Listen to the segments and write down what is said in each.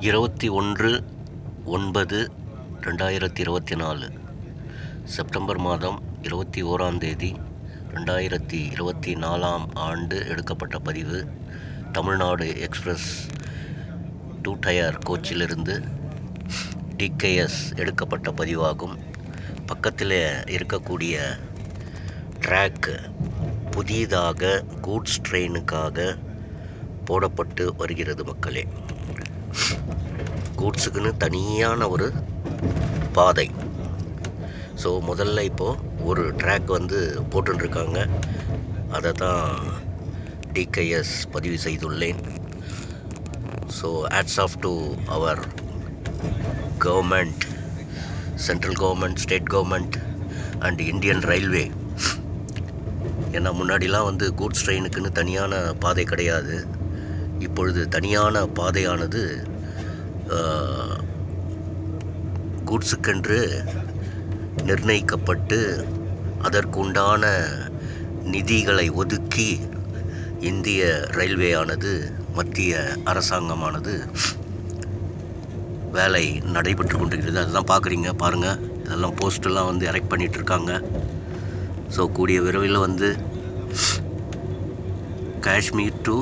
21/9/2024 September மாதம் 21ஆம் தேதி 2024ஆம் ஆண்டு எடுக்கப்பட்ட பதிவு. தமிழ்நாடு எக்ஸ்பிரஸ் 2 டயர் கோச்சிலிருந்து டிகேஎஸ் எடுக்கப்பட்ட பதிவாகும். பக்கத்தில் இருக்கக்கூடிய ட்ராக் புதிதாக கூட்ஸ் ட்ரெயினுக்காக போடப்பட்டு வருகிறது மக்களே. கூட்ஸுக்குன்னு தனியான ஒரு பாதை. ஸோ முதல்ல இப்போது ஒரு ட்ராக் போட்டுருக்காங்க. அதை தான் டிகேஎஸ் பதிவு செய்துள்ளேன். So hats off to our government, central government, state government and Indian railway. ஏன்னா முன்னாடிலாம் கூட்ஸ் ட்ரெயினுக்குன்னு தனியான பாதை கிடையாது. இப்பொழுது தனியான பாதையானது கூட்ஸுக்கென்று நிர்ணயிக்கப்பட்டு அதற்குண்டான நிதிகளை ஒதுக்கி இந்திய ரயில்வே ஆனது, மத்திய அரசாங்கமானது வேலை நடைபெற்று கொண்டிருக்கிறது. அதுதான் பார்க்குறீங்க, பாருங்கள். இதெல்லாம் போஸ்டெல்லாம் எரெக்ட் பண்ணிகிட்ருக்காங்க. ஸோ கூடிய விரைவில் காஷ்மீர் டு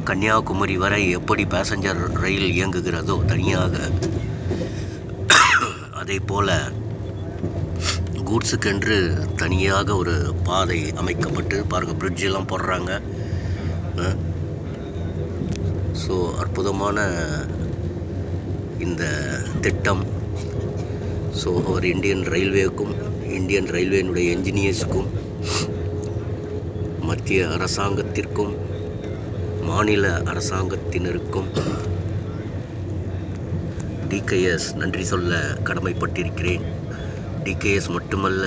கன்னியாகுமரி வரை எப்படி பேசஞ்சர் ரயில் இயங்குகிறதோ தனியாக, அதே போல் கூட்ஸுக்கென்று தனியாக ஒரு பாதை அமைக்கப்பட்டு பாருங்கள், பிரிட்ஜெல்லாம் போடுறாங்க. ஸோ அற்புதமான இந்த திட்டம். ஸோ அவர் இந்தியன் ரயில்வேக்கும், இந்தியன் ரயில்வேனுடைய என்ஜினியர்ஸுக்கும், மத்திய அரசாங்கத்திற்கும், மாநில அரசாங்கத்தினருக்கும் டிகேஎஸ் நன்றி சொல்ல கடமைப்பட்டிருக்கிறேன். டிகேஎஸ் மட்டுமல்ல,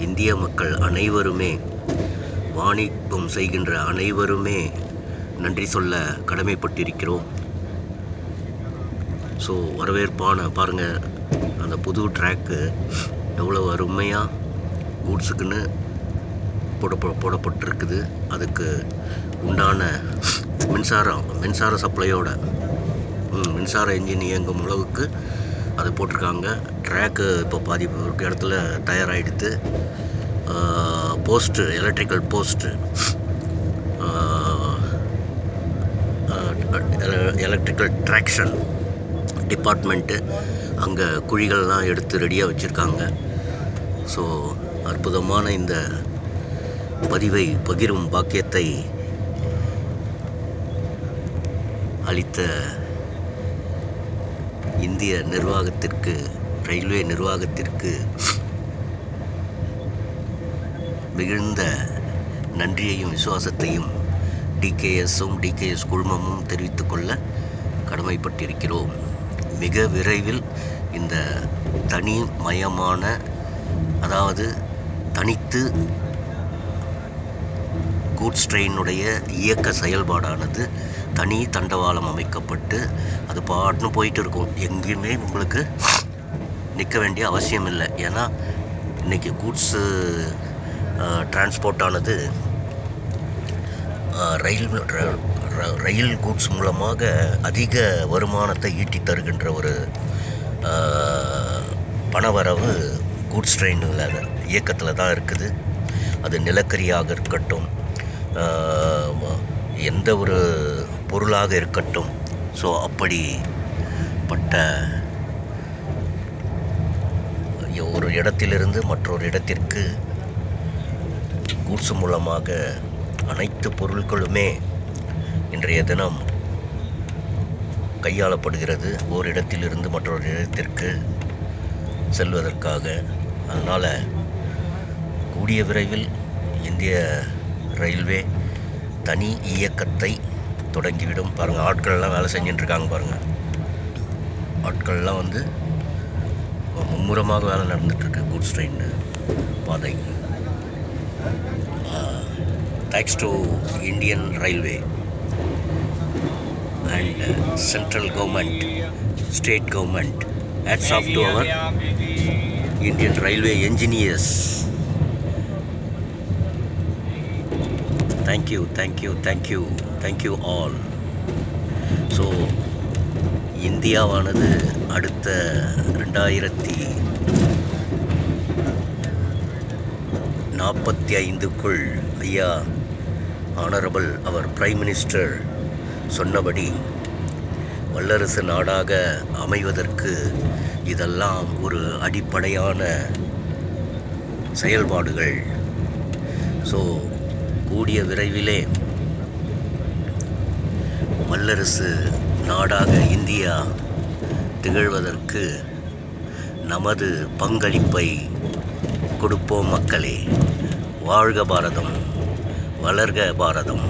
இந்திய மக்கள் அனைவருமே, வாணிபம் செய்கின்ற அனைவருமே நன்றி சொல்ல கடமைப்பட்டிருக்கிறோம். ஸோ வரவேற்பான பாருங்கள், அந்த புது ட்ராக்கு எவ்வளோ அருமையாக கூட்ஸுக்குன்னு போடப்பட்டிருக்குது. அதுக்கு உண்டான மின்சார சப்ளையோட மின்சார என்ஜின் இயங்கும் அளவுக்கு அதை போட்டிருக்காங்க. ட்ராக்கு இப்போ பாதி ஒரு இடத்துல தயாராகிடுது. Post, electrical post, electrical traction department அங்கே குழிகள்லாம் எடுத்து ரெடியாக வச்சுருக்காங்க. ஸோ அற்புதமான இந்த பதிவை பகிரும் பாக்கியத்தை அளித்த இந்திய நிர்வாகத்திற்கு, ரயில்வே நிர்வாகத்திற்கு மிகுந்த நன்றியையும் விசுவாசத்தையும் டிகேஎஸும் டிகேஎஸ் குழுமமும் தெரிவித்துக்கொள்ள கடமைப்பட்டிருக்கிறோம். மிக விரைவில் இந்த தனிமயமான, அதாவது தனித்து கூட்ஸ் ட்ரெயினுடைய இயக்க செயல்பாடானது தனி தண்டவாளம் அமைக்கப்பட்டு அது பாட்டுன்னு போயிட்டு இருக்கும். எங்கேயுமே உங்களுக்கு நிற்க வேண்டிய அவசியம் இல்லை. ஏன்னா இன்றைக்கி கூட்ஸு டிரான்ஸ்போர்ட்டானது ரயில் கூட்ஸ் மூலமாக அதிக வருமானத்தை ஈட்டி தருகின்ற ஒரு பணவரவு கூட்ஸ் ட்ரெயினில் இயக்கத்தில் தான் இருக்குது. அது நிலக்கரியாக இருக்கட்டும், எந்த ஒரு பொருளாக இருக்கட்டும். ஸோ அப்படிப்பட்ட ஒரு இடத்திலிருந்து மற்றொரு இடத்திற்கு கூட்ஸ் மூலமாக அனைத்து பொருட்களுமே இன்றைய தினம் கையாளப்படுகிறது, ஒரு இடத்திலிருந்து மற்றொரு இடத்திற்கு செல்வதற்காக. அதனால் கூடிய விரைவில் இந்திய ரயில்வே தனி இயக்கத்தை தொடங்கிவிடும். பாருங்கள், ஆட்கள்லாம் வேலை செஞ்சுட்டுருக்காங்க. பாருங்கள், ஆட்கள்லாம் மும்முரமாக வேலை நடந்துகிட்ருக்கு கூட்ஸ் ட்ரெயின் பாதை. Thanks to Indian railway and central government, state government. Hats off to our Indian railway engineers. Thank you all. So இந்தியாவானது அடுத்த 2045க்குள் ஐயா ஆனரபிள் அவர் பிரைம் மினிஸ்டர் சொன்னபடி வல்லரசு நாடாக அமைவதற்கு இதெல்லாம் ஒரு அடிப்படையான செயல்பாடுகள். ஸோ கூடிய விரைவிலே வல்லரசு நாடாக இந்தியா திகழ்வதற்கு நமது பங்களிப்பை கொடுப்போம் மக்களே. வாழ்க பாரதம், வளர்க பாரதம்.